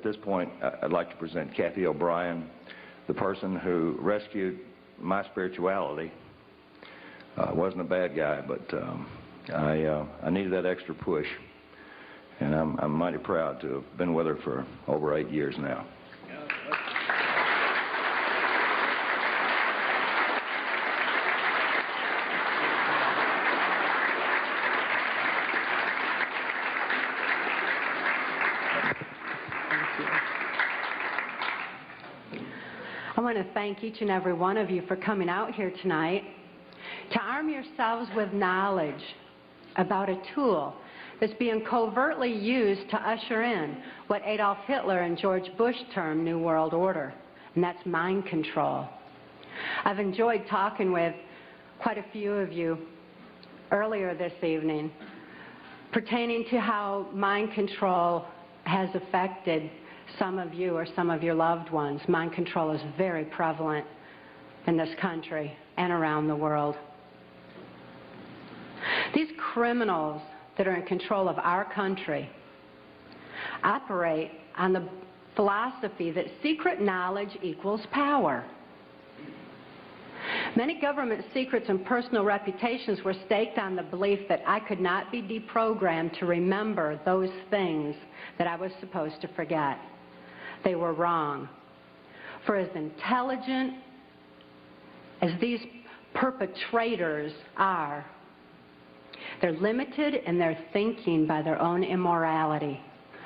At this point, I'd like to present Cathy O'Brien, the person who rescued my spirituality. Wasn't a bad guy, but I needed that extra push, and I'm mighty proud to have been with her for over 8 years now. I want to thank each and every one of you for coming out here tonight to arm yourselves with knowledge about a tool that's being covertly used to usher in what Adolf Hitler and George Bush termed New World Order, and that's mind control. I've enjoyed talking with quite a few of you earlier this evening pertaining to how mind control has affected some of you or some of your loved ones. Mind control is very prevalent in this country and around the world. These criminals that are in control of our country operate on the philosophy that secret knowledge equals power. Many government secrets and personal reputations were staked on the belief that I could not be deprogrammed to remember those things that I was supposed to forget. They were wrong. For as intelligent as these perpetrators are, they're limited in their thinking by their own immorality.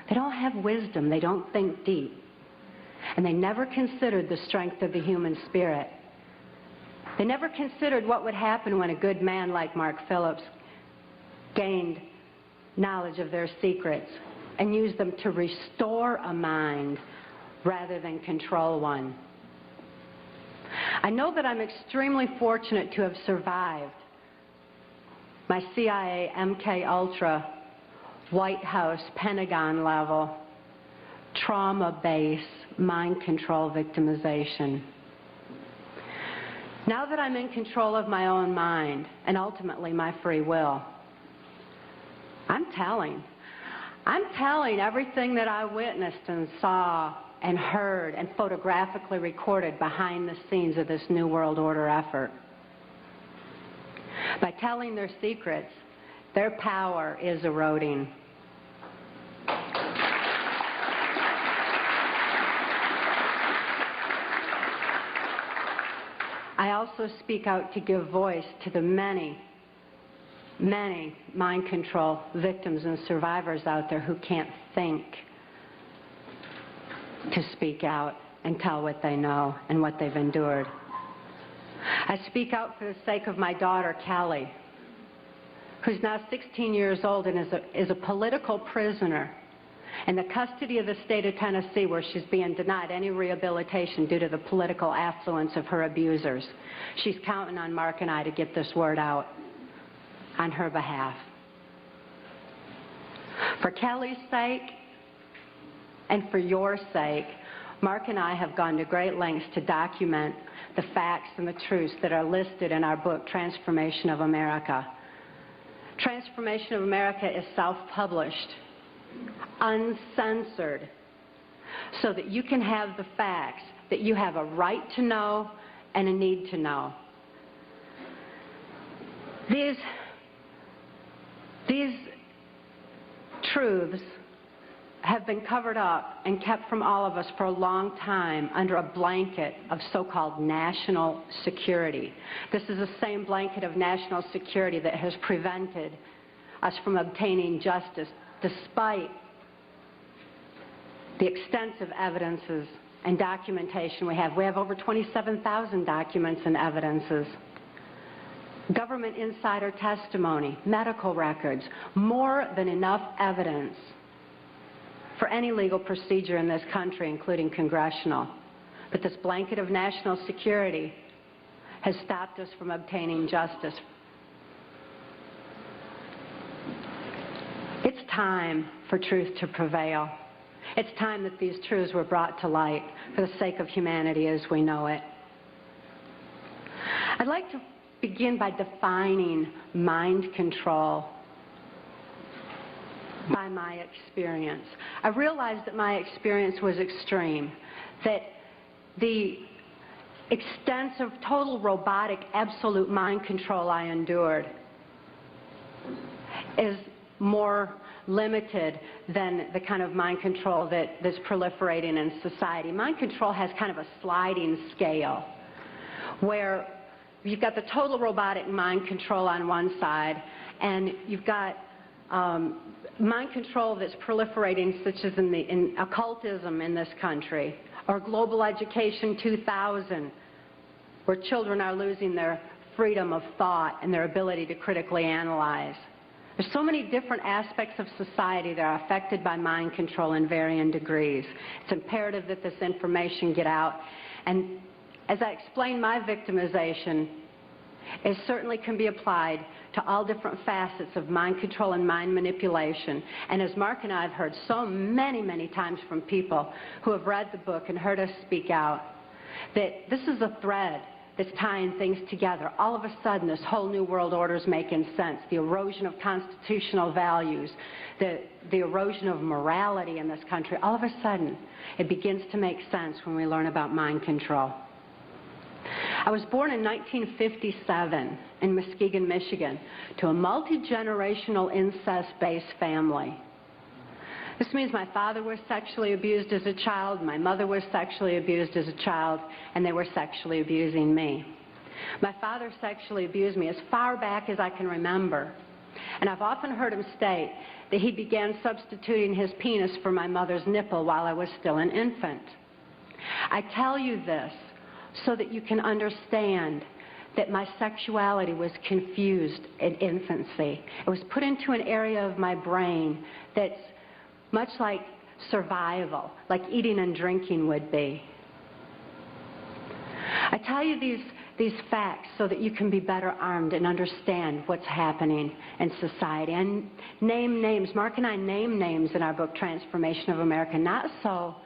They don't have wisdom. They don't think deep. And they never considered the strength of the human spirit. They never considered what would happen when a good man like Mark Phillips gained knowledge of their secrets and used them to restore a mind rather than control one. I know that I'm extremely fortunate to have survived my CIA, MK Ultra, White House, Pentagon level, trauma base, mind control victimization. Now that I'm in control of my own mind and ultimately my free will, I'm telling everything that I witnessed and saw and heard and photographically recorded behind the scenes of this New World Order effort. By telling their secrets, their power is eroding. I also speak out to give voice to the many mind control victims and survivors out there who can't think to speak out and tell what they know and what they've endured. I speak out for the sake of my daughter, Kelly, who's now 16 years old and is a political prisoner in the custody of the state of Tennessee, where she's being denied any rehabilitation due to the political affluence of her abusers. She's counting on Mark and I to get this word out on her behalf. For Kelly's sake and for your sake, Mark and I have gone to great lengths to document the facts and the truths that are listed in our book, Transformation of America. Transformation of America is self-published, uncensored, so that you can have the facts that you have a right to know and a need to know. These truths have been covered up and kept from all of us for a long time under a blanket of so-called national security. This is the same blanket of national security that has prevented us from obtaining justice despite the extensive evidences and documentation we have. We have over 27,000 documents and evidences. Government insider testimony, medical records, more than enough evidence for any legal procedure in this country, including congressional. But this blanket of national security has stopped us from obtaining justice. It's time for truth to prevail. It's time that these truths were brought to light for the sake of humanity as we know it. I'd like to begin by defining mind control. by my experience. I realized that my experience was extreme, that the extensive, total robotic, absolute mind control I endured is more limited than the kind of mind control that's proliferating in society. Mind control has kind of a sliding scale where you've got the total robotic mind control on one side, and you've got mind control that's proliferating, such as in occultism in this country, or Global Education 2000, where children are losing their freedom of thought and their ability to critically analyze. There's so many different aspects of society that are affected by mind control in varying degrees. It's imperative that this information get out. And as I explained, my victimization, it certainly can be applied to all different facets of mind control and mind manipulation. And as Mark and I have heard so many, many times from people who have read the book and heard us speak out, that this is a thread that's tying things together. All of a sudden, this whole new world order is making sense. The erosion of constitutional values, the erosion of morality in this country, all of a sudden, it begins to make sense when we learn about mind control. I was born in 1957 in Muskegon, Michigan, to a multi-generational incest-based family. This means my father was sexually abused as a child, my mother was sexually abused as a child, and they were sexually abusing me. My father sexually abused me as far back as I can remember, and I've often heard him state that he began substituting his penis for my mother's nipple while I was still an infant. I tell you this so that you can understand that my sexuality was confused in infancy. It was put into an area of my brain that's much like survival, like eating and drinking would be. I tell you these facts so that you can be better armed and understand what's happening in society. And name names. Mark and I name names in our book, Transformation of America, not so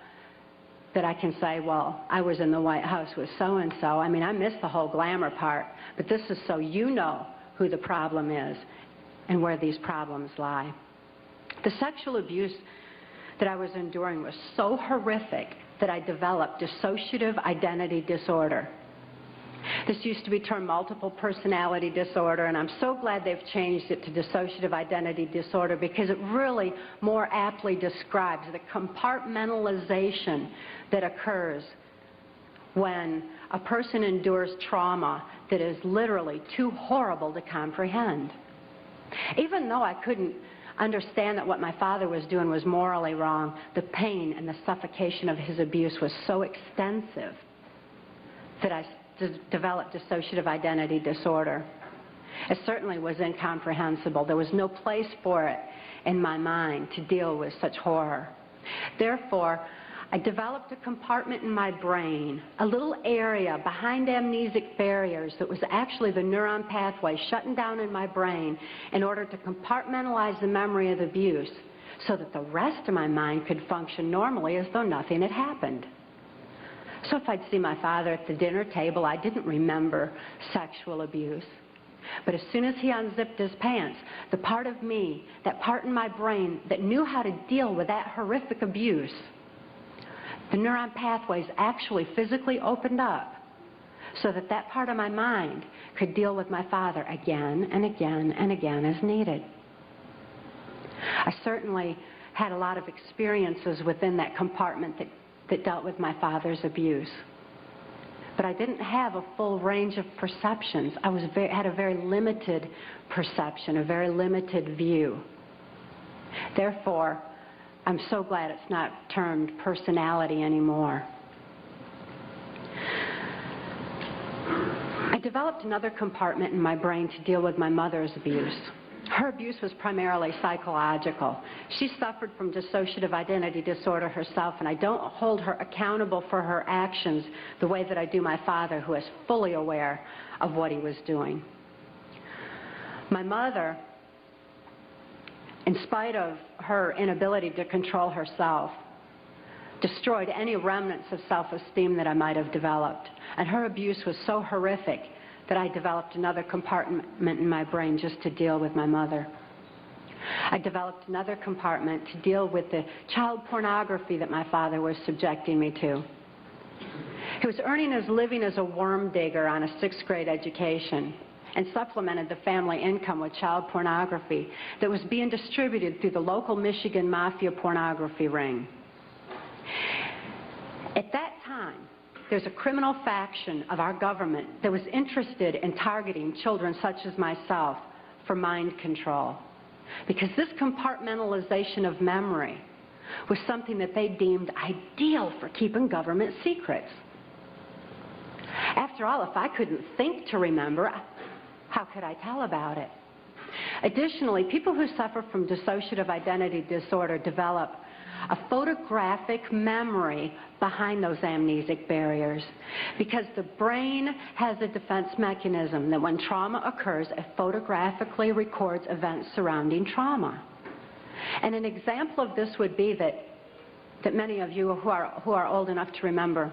that I can say, well, I was in the White House with so-and-so. I mean, I missed the whole glamour part. But this is so you know who the problem is and where these problems lie. The sexual abuse that I was enduring was so horrific that I developed dissociative identity disorder. This used to be termed multiple personality disorder, and I'm so glad they've changed it to dissociative identity disorder because it really more aptly describes the compartmentalization that occurs when a person endures trauma that is literally too horrible to comprehend. Even though I couldn't understand that what my father was doing was morally wrong, the pain and the suffocation of his abuse was so extensive that I developed dissociative identity disorder. It certainly was incomprehensible. There was no place for it in my mind to deal with such horror. Therefore, I developed a compartment in my brain, a little area behind amnesic barriers that was actually the neuron pathway shutting down in my brain in order to compartmentalize the memory of the abuse so that the rest of my mind could function normally as though nothing had happened. So if I'd see my father at the dinner table, I didn't remember sexual abuse. But as soon as he unzipped his pants, the part of me, that part in my brain that knew how to deal with that horrific abuse, the neuron pathways actually physically opened up so that that part of my mind could deal with my father again and again and again as needed. I certainly had a lot of experiences within that compartment that dealt with my father's abuse. But I didn't have a full range of perceptions. I had a very limited perception, a very limited view. Therefore, I'm so glad it's not termed personality anymore. I developed another compartment in my brain to deal with my mother's abuse. Her abuse was primarily psychological. She suffered from dissociative identity disorder herself, and I don't hold her accountable for her actions the way that I do my father, who is fully aware of what he was doing. My mother, in spite of her inability to control herself, destroyed any remnants of self-esteem that I might have developed. And her abuse was so horrific that I developed another compartment in my brain just to deal with my mother. I developed another compartment to deal with the child pornography that my father was subjecting me to. He was earning his living as a worm digger on a 6th grade education and supplemented the family income with child pornography that was being distributed through the local Michigan mafia pornography ring. At that time, there's a criminal faction of our government that was interested in targeting children such as myself for mind control, because this compartmentalization of memory was something that they deemed ideal for keeping government secrets. After all, if I couldn't think to remember, how could I tell about it? Additionally, people who suffer from dissociative identity disorder develop a photographic memory behind those amnesic barriers, because the brain has a defense mechanism that when trauma occurs, it photographically records events surrounding trauma. And an example of this would be that many of you who are old enough to remember,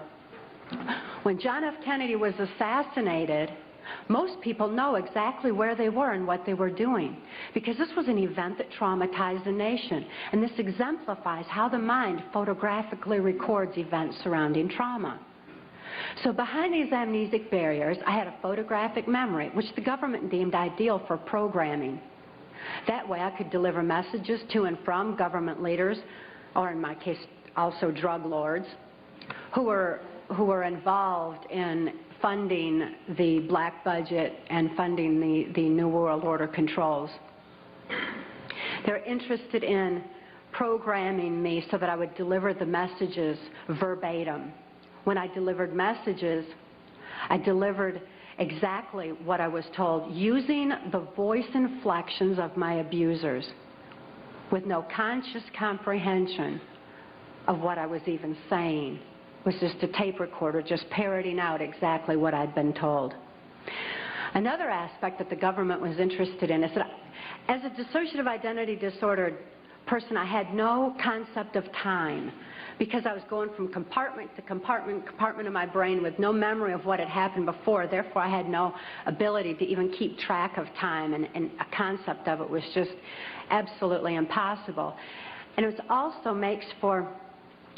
when John F. Kennedy was assassinated, most people know exactly where they were and what they were doing, because this was an event that traumatized the nation, and this exemplifies how the mind photographically records events surrounding trauma. So behind these amnesic barriers, I had a photographic memory, which the government deemed ideal for programming. That way I could deliver messages to and from government leaders, or in my case also drug lords, who were involved in funding the black budget and funding the New World Order controls. They're interested in programming me so that I would deliver the messages verbatim. When I delivered messages, I delivered exactly what I was told, using the voice inflections of my abusers, with no conscious comprehension of what I was even saying. It was just a tape recorder just parroting out exactly what I'd been told. Another aspect that the government was interested in is that as a dissociative identity disordered person, I had no concept of time, because I was going from compartment to compartment of my brain with no memory of what had happened before. Therefore, I had no ability to even keep track of time, and a concept of it was just absolutely impossible. And it also makes for,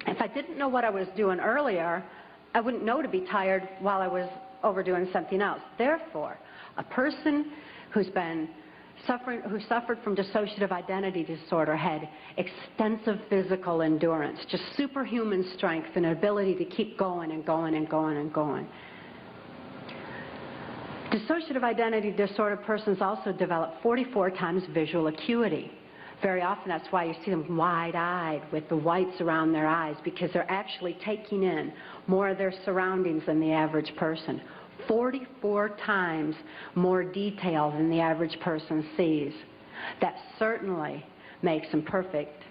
if I didn't know what I was doing earlier, I wouldn't know to be tired while I was overdoing something else. Therefore, a person who suffered from dissociative identity disorder had extensive physical endurance, just superhuman strength and ability to keep going and going and going and going. Dissociative identity disorder persons also develop 44 times visual acuity. Very often that's why you see them wide-eyed with the whites around their eyes, because they're actually taking in more of their surroundings than the average person. 44 times more detail than the average person sees. That certainly makes them perfect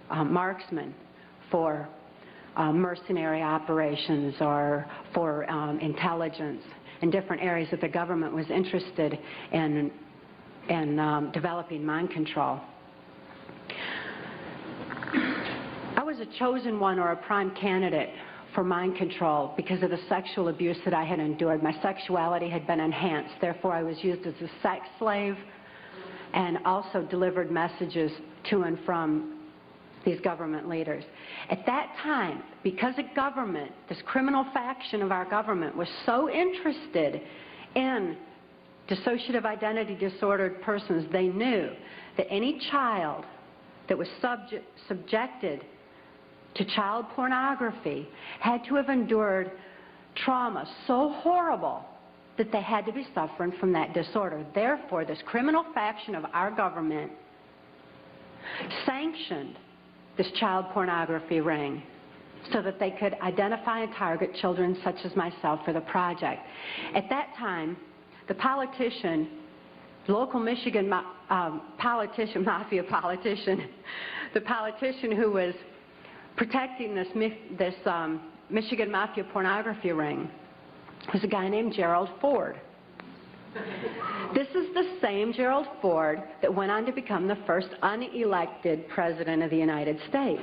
marksmen for mercenary operations or for intelligence in different areas that the government was interested in developing mind control. I was a chosen one, or a prime candidate, for mind control because of the sexual abuse that I had endured. My sexuality had been enhanced. Therefore, I was used as a sex slave and also delivered messages to and from these government leaders. At that time, because the government, this criminal faction of our government, was so interested in dissociative identity disordered persons, they knew that any child that was subjected to child pornography had to have endured trauma so horrible that they had to be suffering from that disorder. Therefore, this criminal faction of our government sanctioned this child pornography ring so that they could identify and target children such as myself for the project. At that time, the politician, local Michigan mafia politician, the politician who was protecting this Michigan mafia pornography ring was a guy named Gerald Ford. This is the same Gerald Ford that went on to become the first unelected president of the United States.